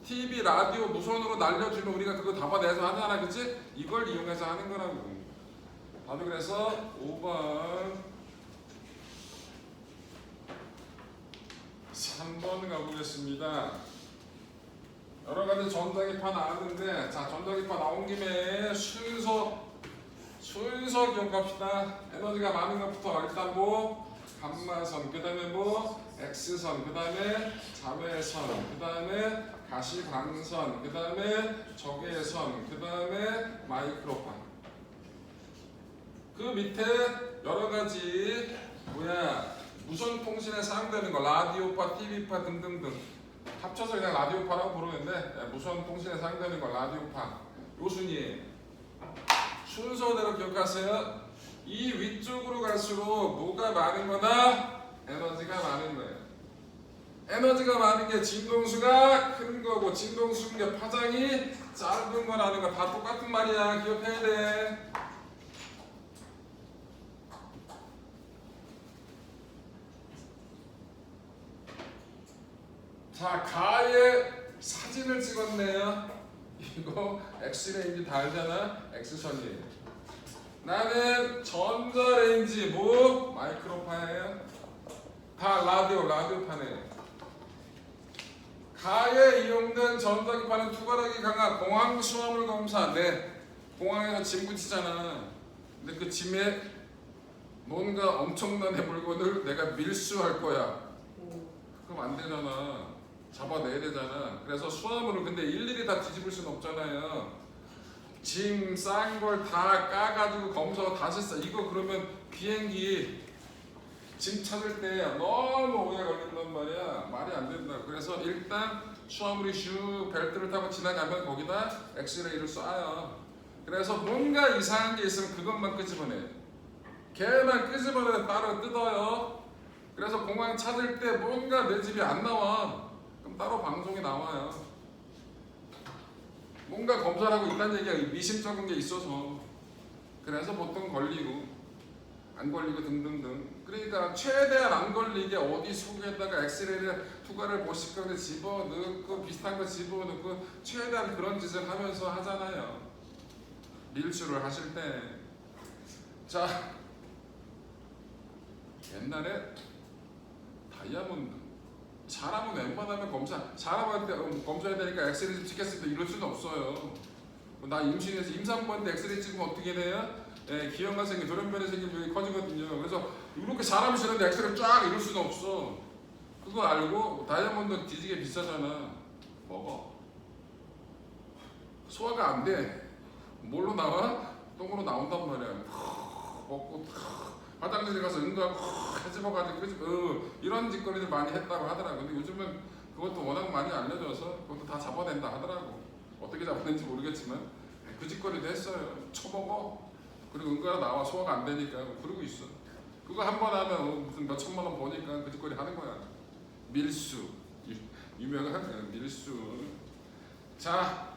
TV, 라디오, 무선으로 날려주면 우리가 그거 잡아내서 하잖아, 그치? 이걸 이용해서 하는 거라고. 답이 그래서 5번 3번 가보겠습니다. 여러가지 전자기파 나왔는데 자 전자기파 나온 김에 순서 기억합시다. 에너지가 많은 것부터 일단 뭐 감마선, 그 다음에 뭐 X선, 그 다음에 자외선, 그 다음에 가시광선, 그 다음에 적외선, 그 다음에 마이크로파. 그 밑에 여러가지 무선 통신에 사용되는 거 라디오파, TV파 등등등 합쳐서 그냥 라디오파라고 부르는데 무선 통신에 사용되는 거 라디오파 요 순위에 순서대로 기억하세요. 이 위쪽으로 갈수록 뭐가 많은 거다? 에너지가 많은 거예요. 에너지가 많은 게 진동수가 큰 거고 진동수인 게 파장이 짧은 거라는 거 다 똑같은 말이야. 기억해야 돼. 자, 가의 사진을 찍었네요. 이거 엑스레인지 다 알잖아. X선이에요. 나는 전자레인지 뭐 마이크로파예요. 다 라디오파네요. 가에 이용된 전자기파는 투과력이 강한 공항 수화물 검사. 네, 공항에서 짐 붙이잖아. 근데 그 짐에 뭔가 엄청난 물건을 내가 밀수할 거야. 그럼 안 되잖아. 잡아내야 되잖아. 그래서 수화물을 근데 일일이 다 뒤집을 수는 없잖아요. 짐 싼 걸 다 까가지고 검사하고 다시 싸. 이거 그러면 비행기 짐 찾을 때 너무 오래 걸린단 말이야. 말이 안 된다. 그래서 일단 수화물이 슉 벨트를 타고 지나가면 거기다 엑스레이를 쏴요. 그래서 뭔가 이상한 게 있으면 그것만 끄집어내. 걔만 끄집어내서 따로 뜯어요. 그래서 공항 찾을 때 뭔가 내 집이 안 나와. 그럼 따로 방송이 나와요. 뭔가 검사를 하고 있다는 얘기가 미심쩍은 게 있어서. 그래서 보통 걸리고 안 걸리고 등등등. 그러니까 최대한 안 걸리게 어디 속에다가 엑스레이를 투과를 보시거나 집어넣고 비슷한 거 집어넣고 최대한 그런 짓을 하면서 하잖아요. 밀수를 하실 때. 자, 옛날에 다이아몬드 사람은 웬만하면 사람한테 검사해야 되니까 엑스레이 좀 찍겠습니다 이럴 수는 없어요. 나 임신해서 임산부한테 엑스레이 찍으면 어떻게 돼요? 예, 기형가 생기 돌연변이 생기면 여기 커지거든요. 그래서 이렇게 사람이 싫은데 엑스레이 쫙 이럴 수는 없어. 그거 알고 다이아몬드 뒤지게 비싸잖아. 먹어. 소화가 안 돼. 뭘로 나와? 똥으로 나온단 말이야. 먹고 화장실에 가서 응가하고 해집어가지고 이런 짓거리를 많이 했다고 하더라고. 근데 요즘은 그것도 워낙 많이 알려져서 그것도 다 잡아낸다 하더라고. 어떻게 잡아낸지 모르겠지만 그 짓거리도 했어요. 쳐먹어. 그리고 응가가 나와 소화가 안 되니까 그러고 있어. 그거 한 번 하면 무슨 몇 천만 원 버니까 그 짓거리 하는 거야. 밀수. 유명한 밀수. 자,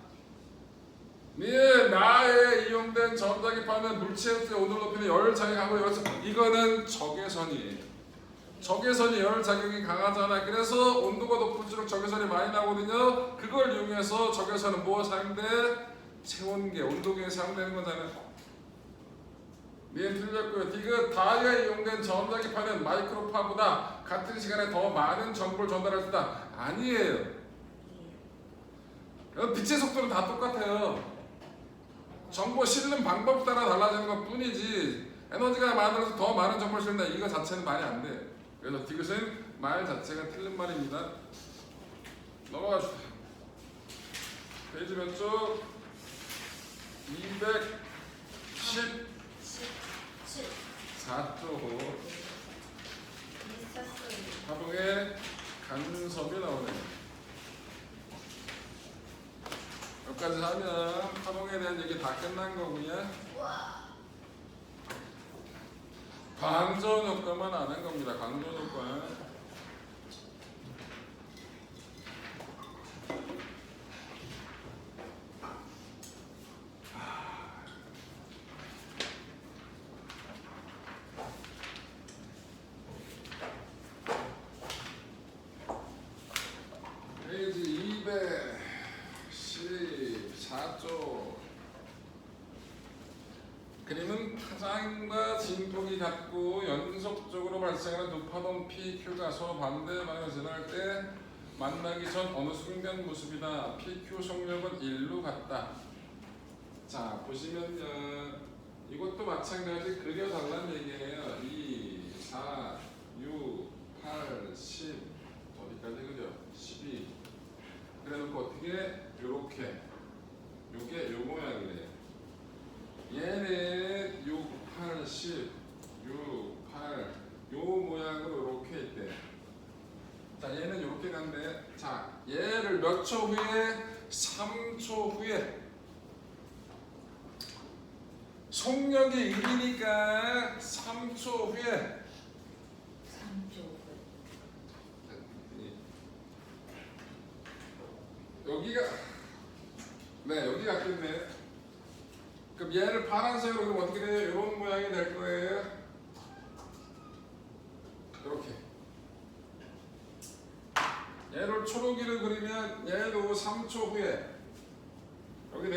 나에 이용된 전자기파는 물체의 온도를 높이는 열 자극하고 이거는 적외선이에요. 적외선이 열 자극이 강하잖아. 그래서 온도가 높을수록 적외선이 많이 나오거든요. 그걸 이용해서 적외선은 뭐 사용돼? 체온계, 온도계에 사용되는 거잖아. 틀렸고요. 디귿 다이아에 이용된 전자기파는 마이크로파보다 같은 시간에 더 많은 정보를 전달할 수 있다. 아니에요. 빛의 속도는 다 똑같아요. 정보 실는 방법 따라 달라지는 것 뿐이지 에너지가 많아서 더 많은 정보를 실는다 이거 자체는 말이 안 돼. 그래서 디귿은 말 자체가 틀린 말입니다. 넘어가 주세요. 페이지 몇 쪽? 214쪽 화동의 간섭이 나오네. 여기까지 하면 화동에 대한 얘기 다 끝난 거고요. 광전 효과만 아는 겁니다. 광전 효과. 페이지 214쪽. 그림은 파장과 진폭이 같고 연속적으로 발생하는 두 파동 PQ가 서로 반대 방향으로 지나갈 때 만나기 전 어느 순간 모습이다. PQ 속력은 1로 같다. 자, 보시면요. 이것도 마찬가지 그려달라는 얘기예요. 2, 4, 6, 8, 10 어디까지 그려? 12 그래놓고 어떻게? 요렇게 요게 요 모양이래요. 얘는 6, 8, 10, 6, 8 요 모양으로 이렇게 있대. 자, 얘는 이렇게 간대. 자, 얘를 몇 초 후에? 3초 후에. 속력이 1이니까 3초 후에. 3초 여기가 여기 같겠네. 그럼 얘를 파란색으로 그럼 어떻게 돼요? 이런 모양이 될 거예요. 이렇게. 얘를 초록이를 그리면 얘도 3초 후에 여기네.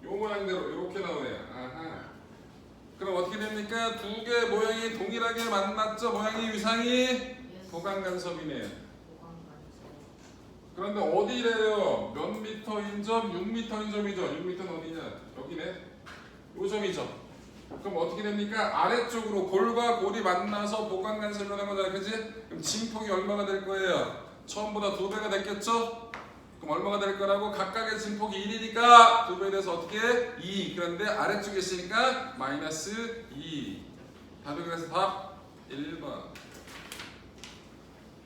요 모양대로 이렇게 나오네요. 아하. 그럼 어떻게 됩니까? 두 개 모양이 동일하게 만났죠. 모양이 위상이 보강간섭이네요. 그런데 어디래요? 몇 미터인 점? 6미터인 점이죠. 6미터는 어디냐? 여기네. 요 점이죠. 그럼 어떻게 됩니까? 아래쪽으로 골과 골이 만나서 보강간섭이 일어난 거잖아요. 그지? 그럼 진폭이 얼마가 될 거예요? 처음보다 2배가 됐겠죠? 그럼 얼마가 될 거라고? 각각의 진폭이 1이니까 2배에 대해서 어떻게 해? 2. 그런데 아래쪽에 있으니까 마이너스 2. 답이 그래서 답 1번.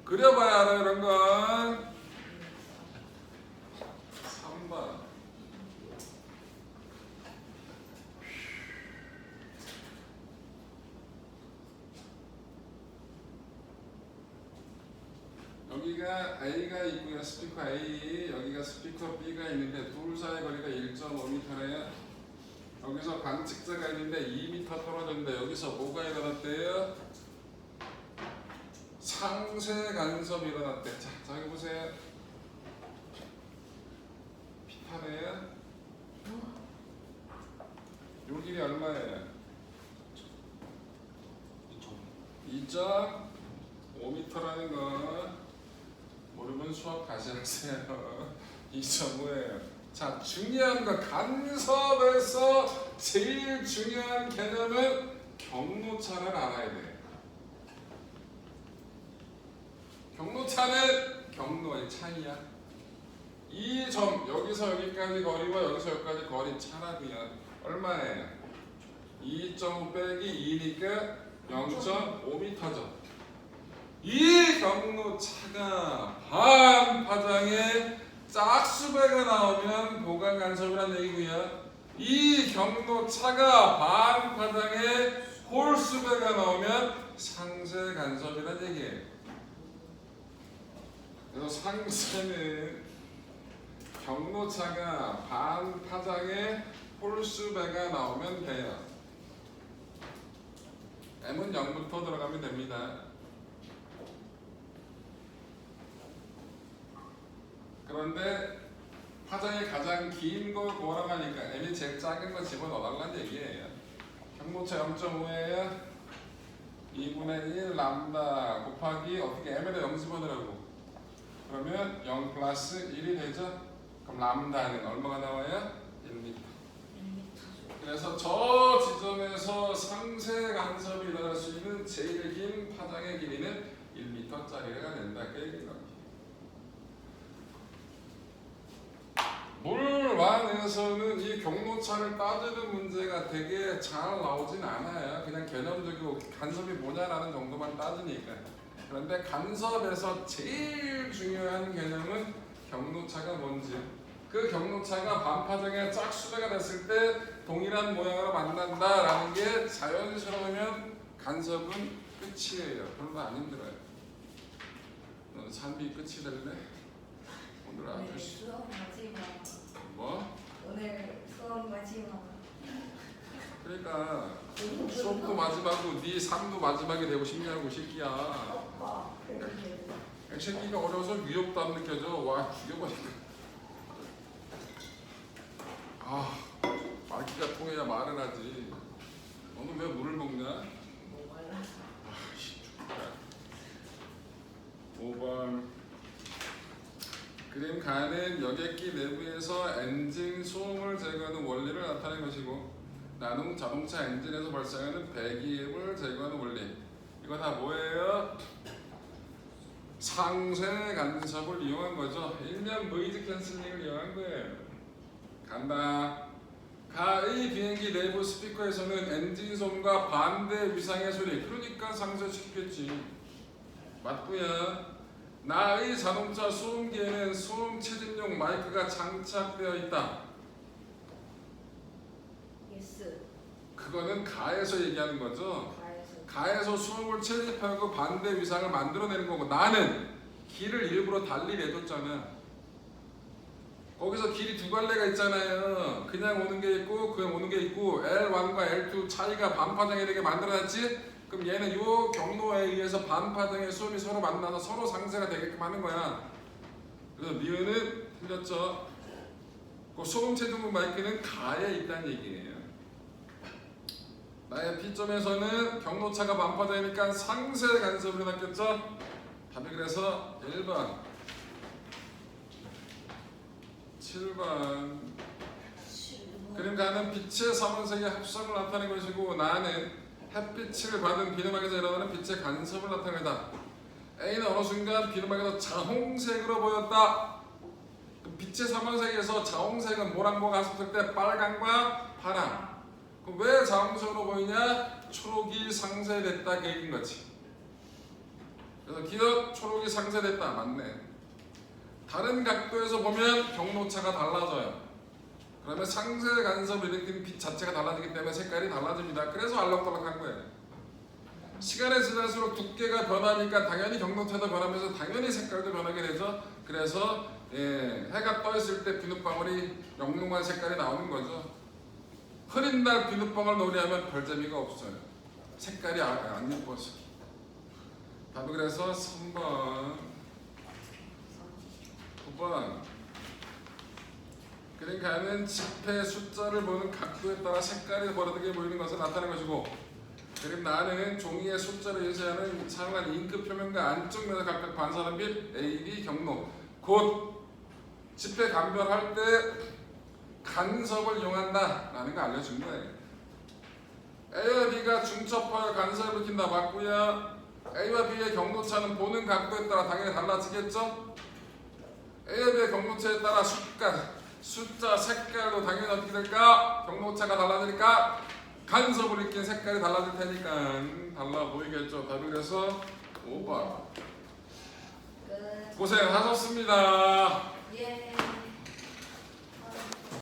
그려봐야 알아요, 이런 건. 3번. 여기가 A가 있고요. 스피커 A, 여기가 스피커 B가 있는데 둘 사이 거리가 1.5m래요. 여기서 관측자가 있는데 2m 떨어졌는데 여기서 뭐가 일어났대요? 상세 간섭이 일어났대. 자, 여기 보세요. 피타네요. 요 길이 얼마예요? 2.5m라는 건 모르면 수업 다시 하세요. 2.5예요. 자, 중요한 거 간섭에서 제일 중요한 개념은 경로차를 알아야 돼. 경로차는 경로의 차이야. 이 점 여기서 여기까지 거리와 여기서 여기까지 거리 차라고요. 얼마예요? 2.5 빼기 2니까 0.5m죠. 이 경로차가 반파장에 짝수배가 나오면 보강 간섭이란 얘기고요. 이 경로차가 반파장에 홀수배가 나오면 상쇄 간섭이란 얘기예요. 그래서 상쇄는 경로차가 반파장에 홀수배가 나오면 돼요. M은 0부터 들어가면 됩니다. 그런데 파장이 가장 긴 거 구하라고 하니까 M이 제일 작은 거 집어넣어달라는 얘기예요. 경로차 0.5예요. 2분의 1 람다 곱하기 어떻게 M에다 0 집어넣으라고. 그러면 0 플러스 1이 되죠. 그럼 람다는 얼마가 나와요? 1m. 그래서 저 지점에서 상쇄 간섭이 일어날 수 있는 제일 긴 파장의 길이는 1m짜리가 된다. 그 얘기입니다. 물완에서는 이 경로차를 따지는 문제가 되게 잘 나오진 않아요. 그냥 개념적이고 간섭이 뭐냐라는 정도만 따지니까. 그런데 간섭에서 제일 중요한 개념은 경로차가 뭔지, 그 경로차가 반파장에 짝수배가 됐을 때 동일한 모양으로 만난다라는 게 자연스러우면 간섭은 끝이에요. 별로 안 힘들어요. 너는 산비 끝이 될래? 오늘 안 오늘 되시. 수업 마지막. 뭐? 오늘 수업 마지막. 그러니까 수업도 마지막이고 네 삶도 마지막이 되고 싶냐고 새끼야. 오빠. 그런데 새끼가 어려서 위협도 안 느껴져. 와 죽여버릴까. 아 말기가 통해야 말을 하지. 너는 왜 물을 먹냐? 몰라. 아씨 죽겠다. 5번 그림 가는 여객기 내부에서 엔진 소음을 제거하는 원리를 나타낸 것이고 나눔 자동차 엔진에서 발생하는 배기음을 제거하는 원리. 이거 다 뭐예요? 상쇄 간섭을 이용한 거죠. 일면 노이즈 캔슬링을 이용한 거예요. 간다. 가의 비행기 내부 스피커에서는 엔진 소음과 반대 위상의 소리, 그러니까 상쇄시켰지. 맞고요. 나의 자동차 소음기에는 소음 채진용 마이크가 장착되어 있다. 예스. 그거는 가에서 얘기하는 거죠. 가에서. 가에서 소음을 채집하고 반대 위상을 만들어내는 거고, 나는 길을 일부러 달리 내줬잖아. 거기서 길이 두 갈래가 있잖아요. 그냥 오는 게 있고 그냥 오는 게 있고 L1과 L2 차이가 반파장이 되게 만들어놨지. 그럼 얘는 요 경로에 의해서 반파장의 소음이 서로 만나서 서로 상쇄가 되게끔 하는 거야. 그래서 니은은 틀렸죠. 그 소음 채등분 마이크는 가에 있다는 얘기예요. 나의 P점에서는 경로차가 반파장이니까 상쇄 간섭으로 낚였죠. 답이 그래서 1번 7번 그림 가는 빛의 삼원색의 합성을 나타내는 것이고 나는 햇빛을 받은 비누막에서 일어나는 빛의 간섭을 나타낸다. A는 어느 순간 비누막에서 자홍색으로 보였다. 빛의 삼원색에서 자홍색은 뭐랑 갔을 때 빨강과 파랑. 그럼 왜 자홍색으로 보이냐? 초록이 상쇄됐다 그 얘기인 거지. 그래서 기억 초록이 상쇄됐다 맞네. 다른 각도에서 보면 경로차가 달라져요. 그러면 상쇄 간섭을 일으키는 빛 자체가 달라지기 때문에 색깔이 달라집니다. 그래서 알록달록한 거예요. 시간이 지날수록 두께가 변하니까 당연히 경로차도 변하면서 당연히 색깔도 변하게 되죠. 그래서 해가 떠 있을 때 비눗방울이 영롱한 색깔이 나오는 거죠. 흐린 날 비눗방울 놀이하면 별 재미가 없어요. 색깔이 안 예뻐서. 답은 그래서 3번 9번 그러니까는 지폐 숫자를 보는 각도에 따라 색깔이 다르게 보이는 것을 나타내는 것이고 그림 나는 종이의 숫자를 예시하는 사용한 잉크 표면과 안쪽 면의 각각 반사하는 빛 A, B 경로 곧 집회 감별할 때 간섭을 이용한다 라는 거 알려준 거예요. A와 B가 중첩하여 간섭을 일으킨다 맞고요. A와 B의 경로차는 보는 각도에 따라 당연히 달라지겠죠. A와 B의 경로차에 따라 숫자 색깔도 당연히 어떻게 될까? 경로차가 달라지니까 간섭을 일으킨 색깔이 달라질 테니까 달라 보이겠죠. 답이 그래서 5번. 끝. 고생하셨습니다. 예.